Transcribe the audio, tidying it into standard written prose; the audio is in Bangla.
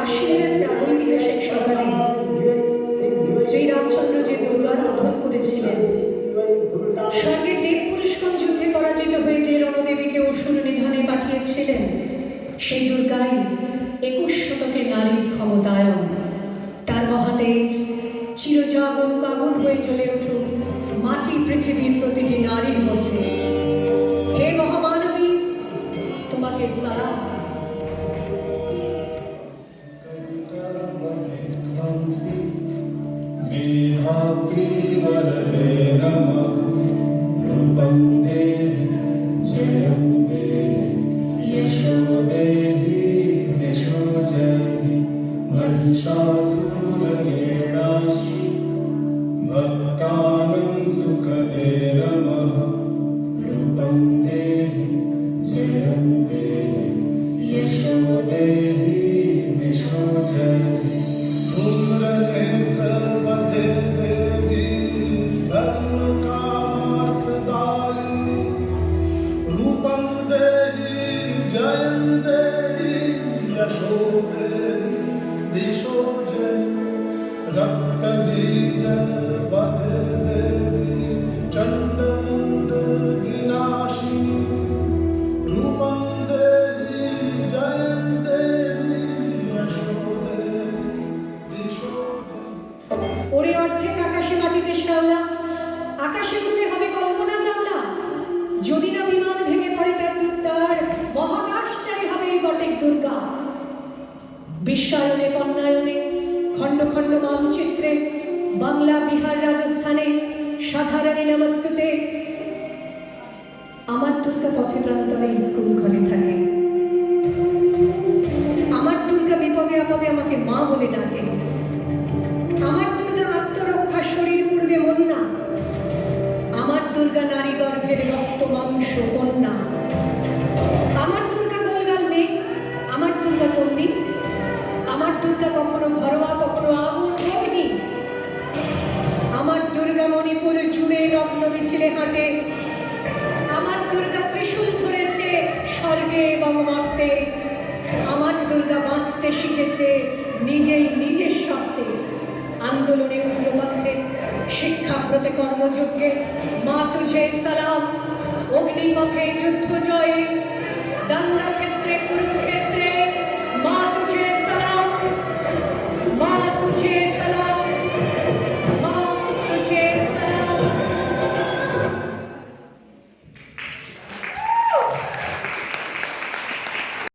আশ্বিনের এক প্রাগৈতিহাসিক সকালে শ্রীরামচন্দ্র যে দুর্গার বোধন করেছিলেন, স্বর্গের দেব পুরুষগণ যুদ্ধে পরাজিত হয়ে যে রণদেবীকে অসুর নিধনে পাঠিয়েছিলেন, সেই দুর্গাই 21 শতকে নারীর ক্ষমতায়ন। তার মহাতেজ চিরজাগরুক আগুন হয়ে জ্বলে উঠুক মাটি পৃথিবীর প্রতিটি নারীর মধ্যে। হে মহামানবী, তোমাকে সালাম। मेधात्री वरदे नमः रूपं देहि जयं देहि यशो देहि यशो जयहि महिषासुरनिर्नाशि भक्तानां सुखदे नमः रूपं देहि जयं देहि यशो देहि यशो जयहि धूम्रनेत्रवदे देवी धर्मकामार्थदायिनी रूपं देहि जयं देहि यशो देहि दिशो जयि रक्तबीजवदे देवी चण्डमुण्डविनाशिनी रूपं देहि जयं देहि यशो देहि दिशो जयि। ওরে অর্ধেক আকাশে মাটিতে শ্যাওলা, আকাশে উড়বে হবে কল্পনা চাওলা। যদি না বিমান ভেঙে পড়ে তার দুর্দার, মহাকাশচারী হবে এই বটেক দুর্গা। বিশ্বায়নে বন্যায়নে খণ্ড খণ্ড মানচিত্রে বাংলা বিহার রাজস্থানে সাধারণী নমস্তুতে। আমার দুর্গা পথে প্রান্তরে স্কুল ঘরে থাকে। আমার দুর্গা বিপদে আপদে আমাকে মা বলে ডাকে। আমার দুর্গা আত্মরক্ষা শরীর পূর্বে বন্যা। আমার দুর্গা নারী গর্ভের রক্ত মাংস কন্যা। আমার দুর্গা গোলগাল মেঘ, আমার দুর্গা তন্নি। আমার দুর্গা কখনো ঘরোয়া কখনো আগুন অগ্নি। আমার দুর্গা মণিপুর জুড়ে রত্ন মিছিলে হাঁটে। আমার দুর্গা ত্রিশূল ধরেছে স্বর্গে এবং মর্তে। আমার দুর্গা বাঁচতে শিখেছে নিজেই নিজের সত্ত্বে। আন্দোলনে উগ্রপথে শিক্ষাব্রতে কর্মযজ্ঞে মা তুঝে সালাম। অগ্নিপথে যুদ্ধ